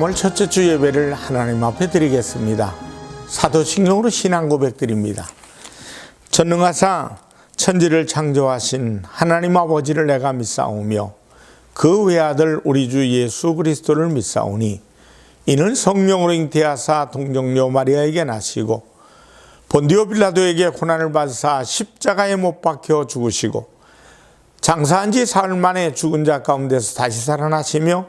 3월 첫째 주 예배를 하나님 앞에 드리겠습니다. 사도신경으로 신앙 고백드립니다. 전능하사 천지를 창조하신 하나님 아버지를 내가 믿사오며 그 외아들 우리 주 예수 그리스도를 믿사오니 이는 성령으로 잉태하사 동정녀 마리아에게 나시고 본디오 빌라도에게 고난을 받으사 십자가에 못 박혀 죽으시고 장사한 지 사흘 만에 죽은 자 가운데서 다시 살아나시며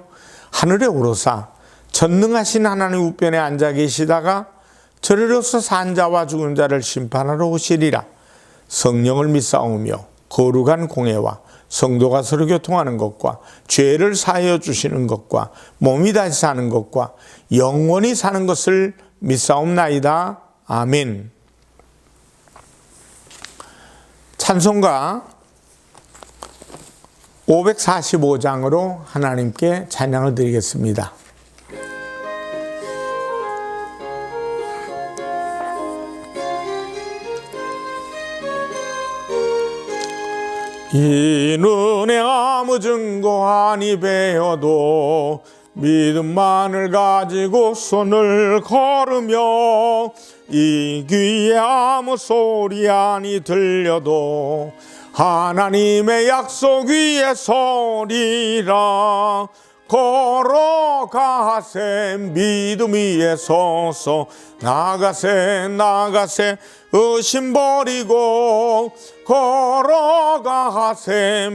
하늘에 오르사 전능하신 하나님 우편에 앉아 계시다가 저리로서 산 자와 죽은 자를 심판하러 오시리라. 성령을 믿사오며 거룩한 공회와 성도가 서로 교통하는 것과 죄를 사하여 주시는 것과 몸이 다시 사는 것과 영원히 사는 것을 믿사옵나이다. 아멘. 찬송가 545장으로 하나님께 찬양을 드리겠습니다. 이 눈에 아무 증거 아니 배어도 믿음만을 가지고 손을 걸으며 이 귀에 아무 소리 아니 들려도 하나님의 약속 위에 서리라. 걸어가세 믿음 위에 서서 나가세 의심 버리고 걸어가세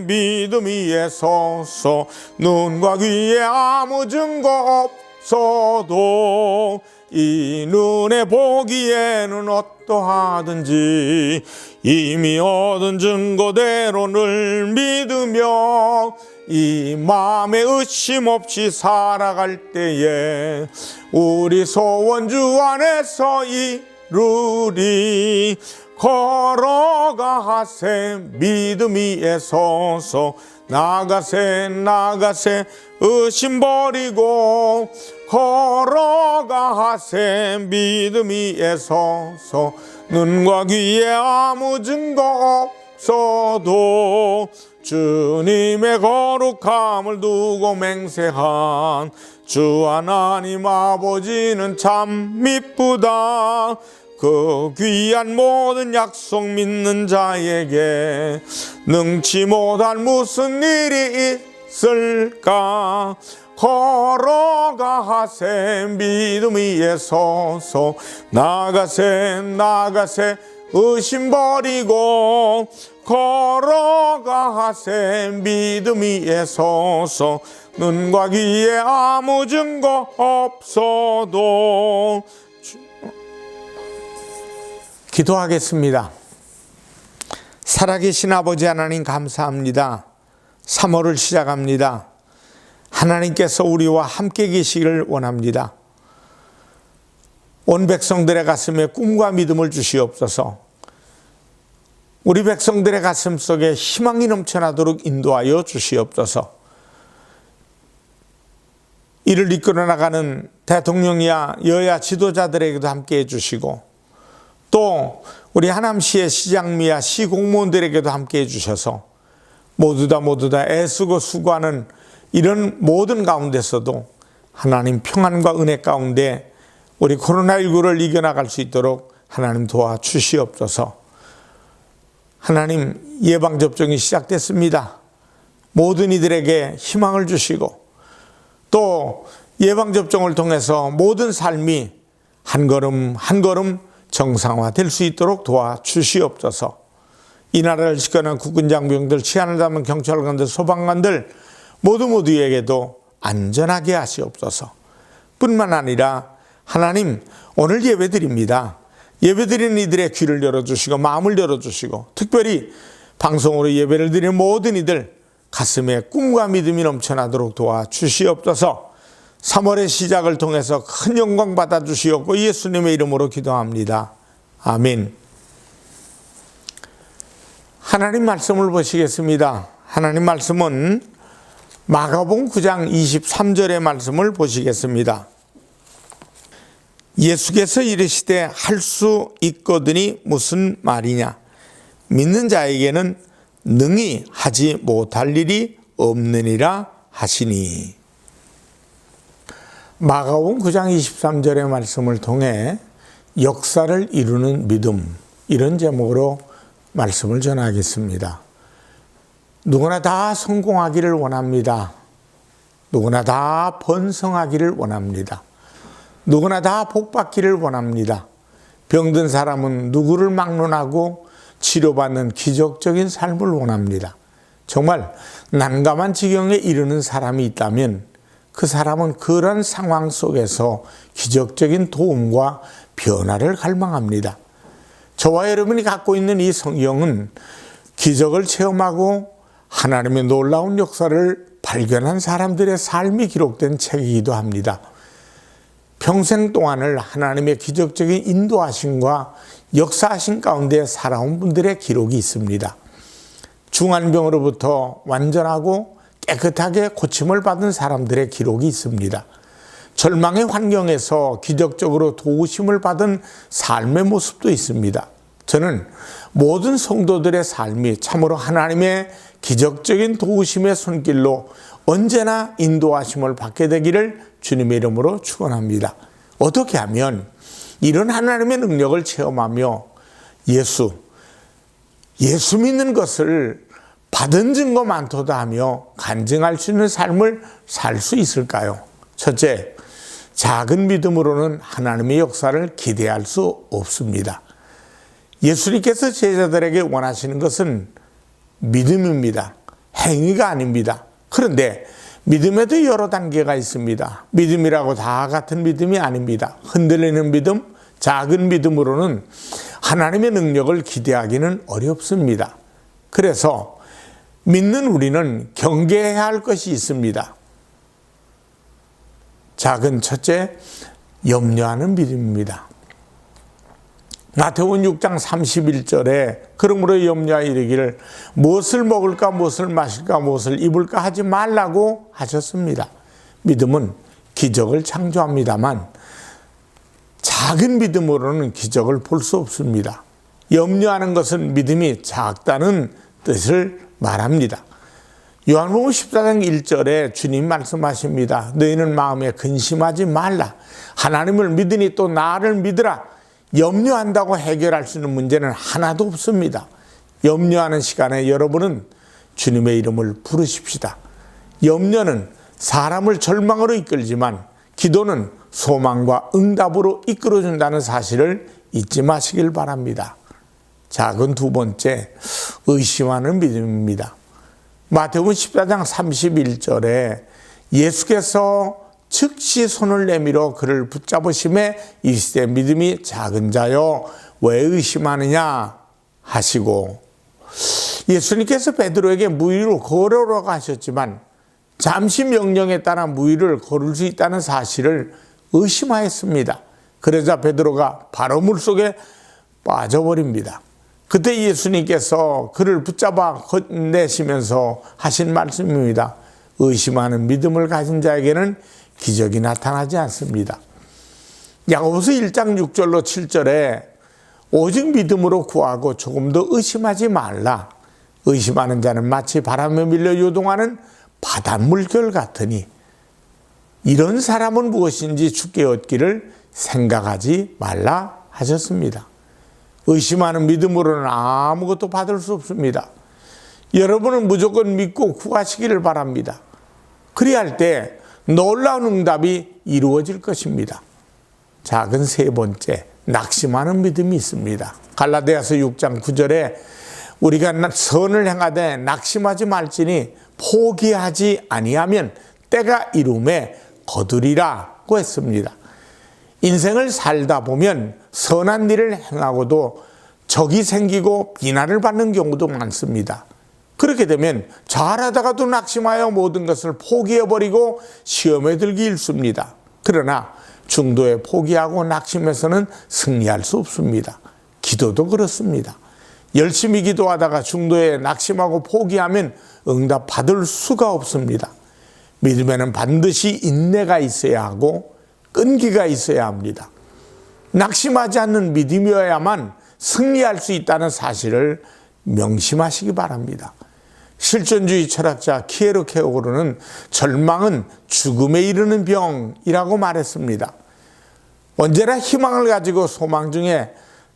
믿음 위에 서서 눈과 귀에 아무 증거 없어도 이 눈에 보기에는 어떠하든지 이미 얻은 증거대로 늘 믿으며 이 마음에 의심 없이 살아갈 때에 우리 소원 주 안에서 이루리. 걸어가세 믿음 위에 서서 나가세 의심 버리고 걸어가세 믿음 위에 서서 눈과 귀에 아무 증거 없어도 주님의 거룩함을 두고 맹세한 주 하나님 아버지는 참 미쁘다. 그 귀한 모든 약속 믿는 자에게 능치 못할 무슨 일이 있을까. 걸어가세 믿음 위에 서서 나가세 의심 버리고 걸어가세 믿음 위에 서서 눈과 귀에 아무 증거 없어도. 기도하겠습니다. 살아계신 아버지 하나님 감사합니다. 3월을 시작합니다. 하나님께서 우리와 함께 계시기를 원합니다. 온 백성들의 가슴에 꿈과 믿음을 주시옵소서. 우리 백성들의 가슴 속에 희망이 넘쳐나도록 인도하여 주시옵소서. 이를 이끌어 나가는 대통령이야 여야 지도자들에게도 함께 해주시고 또 우리 하남시의 시장미야 시공무원들에게도 함께 해주셔서 모두 다 애쓰고 수고하는 이런 모든 가운데서도 하나님 평안과 은혜 가운데 우리 코로나19를 이겨나갈 수 있도록 하나님 도와주시옵소서. 하나님 예방접종이 시작됐습니다. 모든 이들에게 희망을 주시고 또 예방접종을 통해서 모든 삶이 한 걸음 한 걸음 정상화될 수 있도록 도와주시옵소서. 이 나라를 지켜낸 국군 장병들, 치안을 담은 경찰관들, 소방관들 모두에게도 안전하게 하시옵소서. 뿐만 아니라 하나님 오늘 예배드립니다. 예배드리는 이들의 귀를 열어주시고 마음을 열어주시고 특별히 방송으로 예배를 드리는 모든 이들 가슴에 꿈과 믿음이 넘쳐나도록 도와주시옵소서. 3월의 시작을 통해서 큰 영광 받아주시옵고 예수님의 이름으로 기도합니다. 아멘. 하나님 말씀을 보시겠습니다. 하나님 말씀은 마가복음 9장 23절의 말씀을 보시겠습니다. 예수께서 이르시되 할 수 있거든이 무슨 말이냐. 믿는 자에게는 능히 하지 못할 일이 없느니라 하시니. 마가복음 9장 23절의 말씀을 통해 역사를 이루는 믿음, 이런 제목으로 말씀을 전하겠습니다. 누구나 다 성공하기를 원합니다. 누구나 다 번성하기를 원합니다. 누구나 다 복받기를 원합니다. 병든 사람은 누구를 막론하고 치료받는 기적적인 삶을 원합니다. 정말 난감한 지경에 이르는 사람이 있다면 그 사람은 그런 상황 속에서 기적적인 도움과 변화를 갈망합니다. 저와 여러분이 갖고 있는 이 성경은 기적을 체험하고 하나님의 놀라운 역사를 발견한 사람들의 삶이 기록된 책이기도 합니다. 평생 동안을 하나님의 기적적인 인도하심과 역사하심 가운데 살아온 분들의 기록이 있습니다. 중환병으로부터 완전하고 깨끗하게 고침을 받은 사람들의 기록이 있습니다. 절망의 환경에서 기적적으로 도우심을 받은 삶의 모습도 있습니다. 저는 모든 성도들의 삶이 참으로 하나님의 기적적인 도우심의 손길로 언제나 인도하심을 받게 되기를 주님의 이름으로 축원합니다. 어떻게 하면 이런 하나님의 능력을 체험하며 예수 믿는 것을 받은 증거 많도다 하며 간증할 수 있는 삶을 살 수 있을까요? 첫째, 작은 믿음으로는 하나님의 역사를 기대할 수 없습니다. 예수님께서 제자들에게 원하시는 것은 믿음입니다. 행위가 아닙니다. 그런데 믿음에도 여러 단계가 있습니다. 믿음이라고 다 같은 믿음이 아닙니다. 흔들리는 믿음, 작은 믿음으로는 하나님의 능력을 기대하기는 어렵습니다. 그래서 믿는 우리는 경계해야 할 것이 있습니다. 작은 첫째, 염려하는 믿음입니다. 마태복음 6장 31절에 그러므로 염려하여 이르기를 무엇을 먹을까 무엇을 마실까 무엇을 입을까 하지 말라고 하셨습니다. 믿음은 기적을 창조합니다만 작은 믿음으로는 기적을 볼 수 없습니다. 염려하는 것은 믿음이 작다는 뜻을 말합니다. 요한복음 14장 1절에 주님 말씀하십니다. 너희는 마음에 근심하지 말라. 하나님을 믿으니 또 나를 믿으라. 염려한다고 해결할 수 있는 문제는 하나도 없습니다. 염려하는 시간에 여러분은 주님의 이름을 부르십시다. 염려는 사람을 절망으로 이끌지만 기도는 소망과 응답으로 이끌어준다는 사실을 잊지 마시길 바랍니다. 작은 두 번째, 의심하는 믿음입니다. 마태복음 14장 31절에 예수께서 즉시 손을 내밀어 그를 붙잡으심에 이르시되 믿음이 작은 자여 왜 의심하느냐 하시고, 예수님께서 베드로에게 무리로 걸어오라고 하셨지만 잠시 명령에 따라 무리를 걸을 수 있다는 사실을 의심하였습니다. 그러자 베드로가 바로 물속에 빠져버립니다. 그때 예수님께서 그를 붙잡아 건네시면서 하신 말씀입니다. 의심하는 믿음을 가진 자에게는 기적이 나타나지 않습니다. 야고보서 1장 6절로 7절에 오직 믿음으로 구하고 조금 더 의심하지 말라. 의심하는 자는 마치 바람에 밀려 요동하는 바닷물결 같으니 이런 사람은 무엇인지 주께 얻기를 생각하지 말라 하셨습니다. 의심하는 믿음으로는 아무것도 받을 수 없습니다. 여러분은 무조건 믿고 구하시기를 바랍니다. 그리할 할 때 놀라운 응답이 이루어질 것입니다. 작은 세 번째, 낙심하는 믿음이 있습니다. 갈라디아서 6장 9절에 우리가 선을 행하되 낙심하지 말지니 포기하지 아니하면 때가 이름에 거두리라고 했습니다. 인생을 살다 보면 선한 일을 행하고도 적이 생기고 비난을 받는 경우도 많습니다. 그렇게 되면 잘하다가도 낙심하여 모든 것을 포기해버리고 시험에 들기 일쑤입니다. 그러나 중도에 포기하고 낙심해서는 승리할 수 없습니다. 기도도 그렇습니다. 열심히 기도하다가 중도에 낙심하고 포기하면 응답 받을 수가 없습니다. 믿음에는 반드시 인내가 있어야 하고 끈기가 있어야 합니다. 낙심하지 않는 믿음이어야만 승리할 수 있다는 사실을 명심하시기 바랍니다. 실존주의 철학자 키에르케고르는 절망은 죽음에 이르는 병이라고 말했습니다. 언제나 희망을 가지고 소망 중에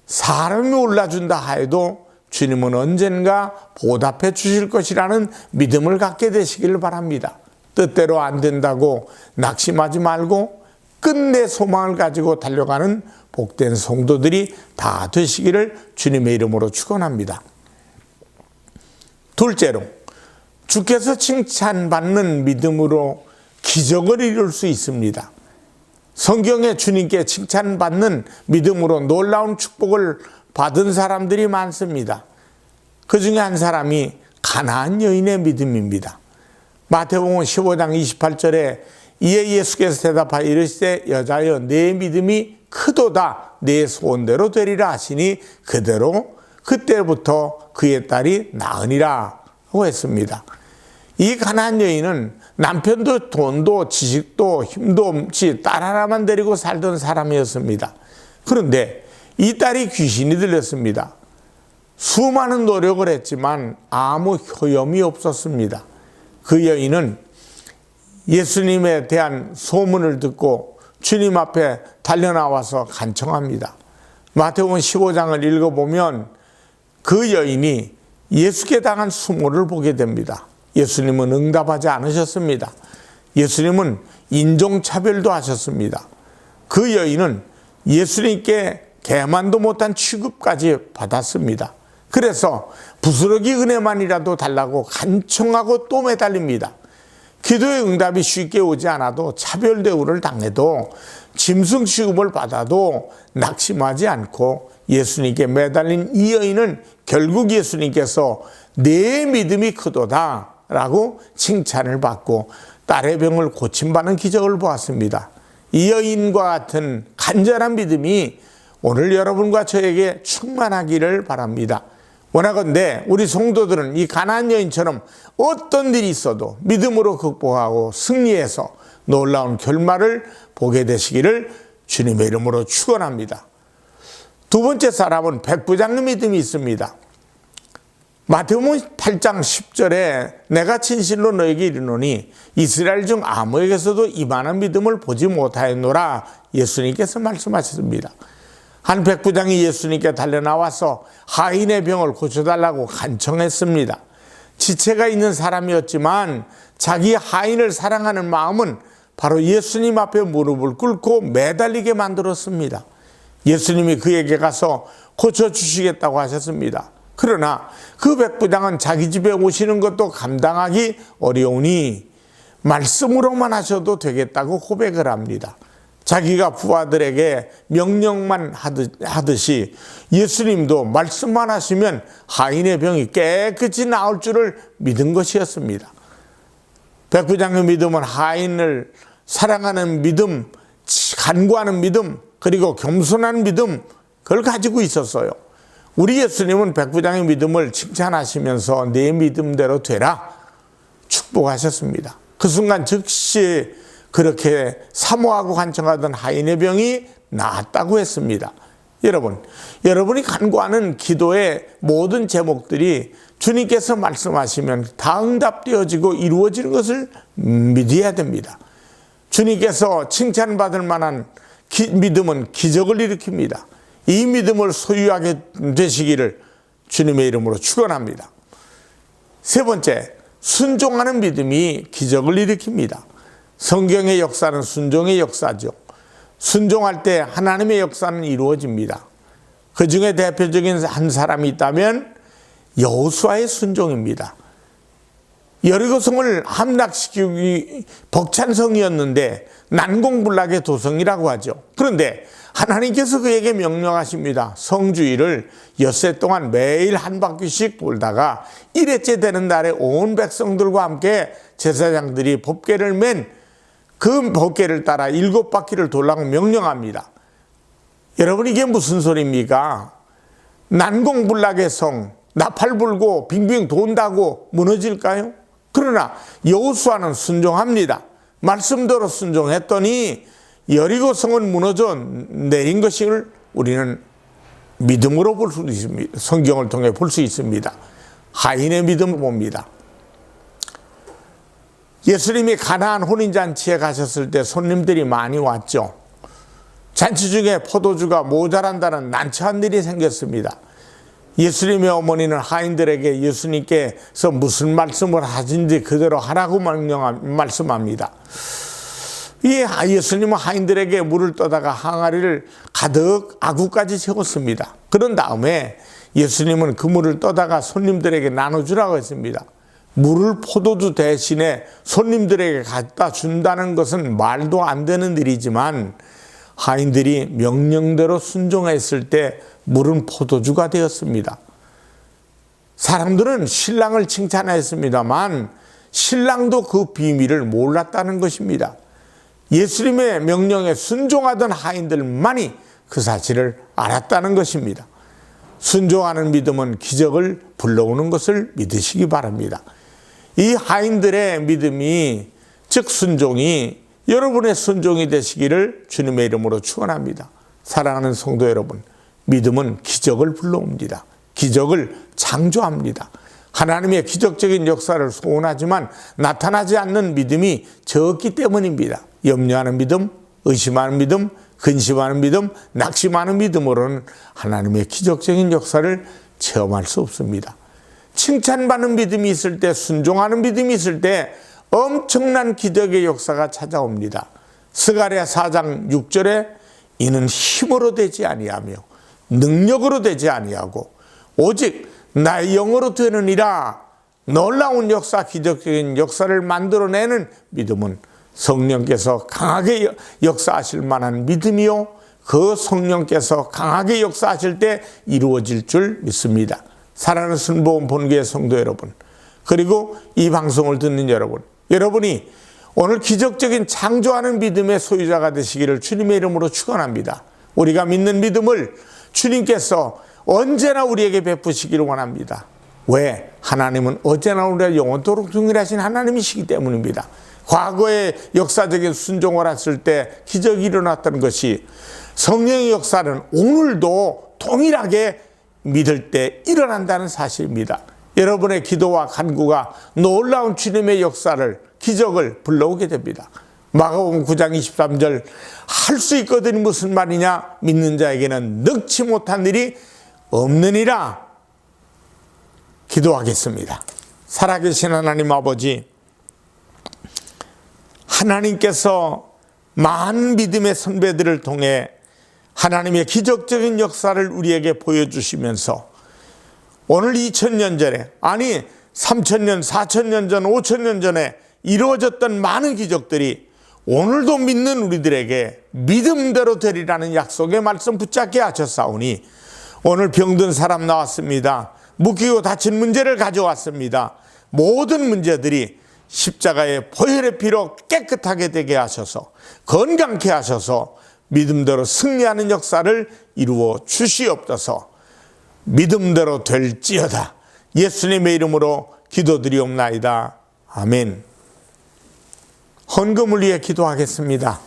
사람이 올라준다 하여도 주님은 언젠가 보답해 주실 것이라는 믿음을 갖게 되시기를 바랍니다. 뜻대로 안 된다고 낙심하지 말고 끝내 소망을 가지고 달려가는 복된 성도들이 다 되시기를 주님의 이름으로 축원합니다. 둘째로, 주께서 칭찬받는 믿음으로 기적을 이룰 수 있습니다. 성경에 주님께 칭찬받는 믿음으로 놀라운 축복을 받은 사람들이 많습니다. 그 중에 한 사람이 가나안 여인의 믿음입니다. 마태복음 15장 28절에 이에 예수께서 대답하여 이르시되 여자여 내 믿음이 크도다 내 소원대로 되리라 하시니 그대로 그때부터 그의 딸이 나으니라 하고 했습니다. 이 가나안 여인은 남편도 돈도 지식도 힘도 없이 딸 하나만 데리고 살던 사람이었습니다. 그런데 이 딸이 귀신이 들렸습니다. 수많은 노력을 했지만 아무 효험이 없었습니다. 그 여인은 예수님에 대한 소문을 듣고 주님 앞에 달려나와서 간청합니다. 마태복음 15장을 읽어보면 그 여인이 예수께 당한 수모를 보게 됩니다. 예수님은 응답하지 않으셨습니다. 예수님은 인종차별도 하셨습니다. 그 여인은 예수님께 개만도 못한 취급까지 받았습니다. 그래서 부스러기 은혜만이라도 달라고 간청하고 또 매달립니다. 기도의 응답이 쉽게 오지 않아도 차별 대우를 당해도 짐승 취급을 받아도 낙심하지 않고 예수님께 매달린 이 여인은 결국 예수님께서 내 믿음이 크도다 라고 칭찬을 받고 딸의 병을 고침받는 기적을 보았습니다. 이 여인과 같은 간절한 믿음이 오늘 여러분과 저에게 충만하기를 바랍니다. 원하건대 우리 성도들은 이 가나안 여인처럼 어떤 일이 있어도 믿음으로 극복하고 승리해서 놀라운 결말을 보게 되시기를 주님의 이름으로 축원합니다. 두 번째 사람은 백부장의 믿음이 있습니다. 마태복음 8장 10절에 내가 진실로 너에게 이르노니 이스라엘 중 아무에게서도 이만한 믿음을 보지 못하였노라 예수님께서 말씀하셨습니다. 한 백부장이 예수님께 달려나와서 하인의 병을 고쳐달라고 간청했습니다. 지체가 있는 사람이었지만 자기 하인을 사랑하는 마음은 바로 예수님 앞에 무릎을 꿇고 매달리게 만들었습니다. 예수님이 그에게 가서 고쳐주시겠다고 하셨습니다. 그러나 그 백부장은 자기 집에 오시는 것도 감당하기 어려우니 말씀으로만 하셔도 되겠다고 고백을 합니다. 자기가 부하들에게 명령만 하듯이 예수님도 말씀만 하시면 하인의 병이 깨끗이 나을 줄을 믿은 것이었습니다. 백부장의 믿음은 하인을 사랑하는 믿음, 간구하는 믿음, 그리고 겸손한 믿음, 그걸 가지고 있었어요. 우리 예수님은 백부장의 믿음을 칭찬하시면서 내 믿음대로 되라 축복하셨습니다. 그 순간 즉시 그렇게 사모하고 간청하던 하인의 병이 나았다고 했습니다. 여러분이 간구하는 기도의 모든 제목들이 주님께서 말씀하시면 다 응답되어지고 이루어지는 것을 믿어야 됩니다. 주님께서 칭찬받을 만한 믿음은 기적을 일으킵니다. 이 믿음을 소유하게 되시기를 주님의 이름으로 축원합니다. 세 번째, 순종하는 믿음이 기적을 일으킵니다. 성경의 역사는 순종의 역사죠. 순종할 때 하나님의 역사는 이루어집니다. 그 중에 대표적인 한 사람이 있다면 여호수아의 순종입니다. 여리고성을 함락시키기 벅찬 성이었는데 난공불락의 도성이라고 하죠. 그런데 하나님께서 그에게 명령하십니다. 성주일을 엿새 동안 매일 한 바퀴씩 돌다가 1회째 되는 날에 온 백성들과 함께 제사장들이 법궤를 맨 그 법궤를 따라 7바퀴를 돌라고 명령합니다. 여러분, 이게 무슨 소리입니까? 난공불락의 성, 나팔 불고 빙빙 돈다고 무너질까요? 그러나 여호수아는 순종합니다. 말씀대로 순종했더니 여리고성은 무너져 내린 것을 우리는 믿음으로 볼 수 있습니다. 성경을 통해 볼 수 있습니다. 하인의 믿음을 봅니다. 예수님이 가나안 혼인잔치에 가셨을 때 손님들이 많이 왔죠. 잔치 중에 포도주가 모자란다는 난처한 일이 생겼습니다. 예수님의 어머니는 하인들에게 예수님께서 무슨 말씀을 하신지 그대로 하라고 말씀합니다. 예수님은 하인들에게 물을 떠다가 항아리를 가득 아구까지 채웠습니다. 그런 다음에 예수님은 그 물을 떠다가 손님들에게 나눠주라고 했습니다. 물을 포도주 대신에 손님들에게 갖다 준다는 것은 말도 안 되는 일이지만 하인들이 명령대로 순종했을 때 물은 포도주가 되었습니다. 사람들은 신랑을 칭찬했습니다만 신랑도 그 비밀을 몰랐다는 것입니다. 예수님의 명령에 순종하던 하인들만이 그 사실을 알았다는 것입니다. 순종하는 믿음은 기적을 불러오는 것을 믿으시기 바랍니다. 이 하인들의 믿음이, 즉 순종이 여러분의 순종이 되시기를 주님의 이름으로 축원합니다. 사랑하는 성도 여러분, 믿음은 기적을 불러옵니다. 기적을 창조합니다. 하나님의 기적적인 역사를 소원하지만 나타나지 않는 믿음이 적기 때문입니다. 염려하는 믿음, 의심하는 믿음, 근심하는 믿음, 낙심하는 믿음으로는 하나님의 기적적인 역사를 체험할 수 없습니다. 칭찬받는 믿음이 있을 때, 순종하는 믿음이 있을 때 엄청난 기적의 역사가 찾아옵니다. 스가랴 4장 6절에 이는 힘으로 되지 아니하며 능력으로 되지 아니하고 오직 나의 영으로 되느니라. 놀라운 역사, 기적적인 역사를 만들어내는 믿음은 성령께서 강하게 역사하실 만한 믿음이요, 그 성령께서 강하게 역사하실 때 이루어질 줄 믿습니다. 사랑하는 순복음 본교회 성도 여러분, 그리고 이 방송을 듣는 여러분, 여러분이 오늘 기적적인 창조하는 믿음의 소유자가 되시기를 주님의 이름으로 축원합니다. 우리가 믿는 믿음을 주님께서 언제나 우리에게 베푸시기를 원합니다. 왜? 하나님은 언제나 우리가 영원토록 동일하신 하나님이시기 때문입니다. 과거의 역사적인 순종을 했을 때 기적이 일어났던 것이 성령의 역사는 오늘도 동일하게 믿을 때 일어난다는 사실입니다. 여러분의 기도와 간구가 놀라운 주님의 역사를, 기적을 불러오게 됩니다. 마가복음 9장 23절, 할 수 있거든 무슨 말이냐? 믿는 자에게는 능치 못한 일이 없느니라. 기도하겠습니다. 살아계신 하나님 아버지, 하나님께서 많은 믿음의 선배들을 통해 하나님의 기적적인 역사를 우리에게 보여주시면서 오늘 2000년 전에, 아니 3000년, 4000년 전, 5000년 전에 이루어졌던 많은 기적들이 오늘도 믿는 우리들에게 믿음대로 되리라는 약속의 말씀 붙잡게 하셨사오니 오늘 병든 사람 나왔습니다. 묶이고 다친 문제를 가져왔습니다. 모든 문제들이 십자가의 보혈의 피로 깨끗하게 되게 하셔서, 건강케 하셔서 믿음대로 승리하는 역사를 이루어 주시옵소서. 믿음대로 될지어다. 예수님의 이름으로 기도드리옵나이다. 아멘. 헌금을 위해 기도하겠습니다.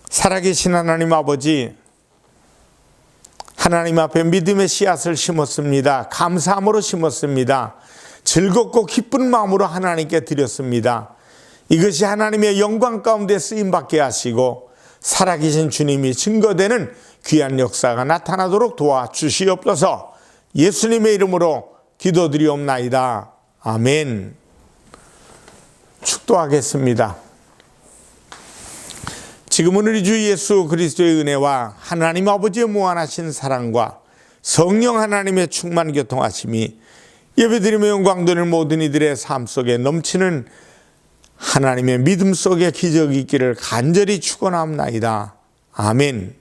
살아계신 하나님 아버지, 하나님 앞에 믿음의 씨앗을 심었습니다. 감사함으로 심었습니다. 즐겁고 기쁜 마음으로 하나님께 드렸습니다. 이것이 하나님의 영광 가운데 쓰임받게 하시고 살아계신 주님이 증거되는 귀한 역사가 나타나도록 도와주시옵소서. 예수님의 이름으로 기도드리옵나이다. 아멘. 축도하겠습니다. 지금은 우리 주 예수 그리스도의 은혜와 하나님 아버지의 무한하신 사랑과 성령 하나님의 충만 교통하심이 예배드리며 영광 되는 모든 이들의 삶 속에 넘치는 하나님의 믿음 속에 기적이 있기를 간절히 축원합나이다. 아멘.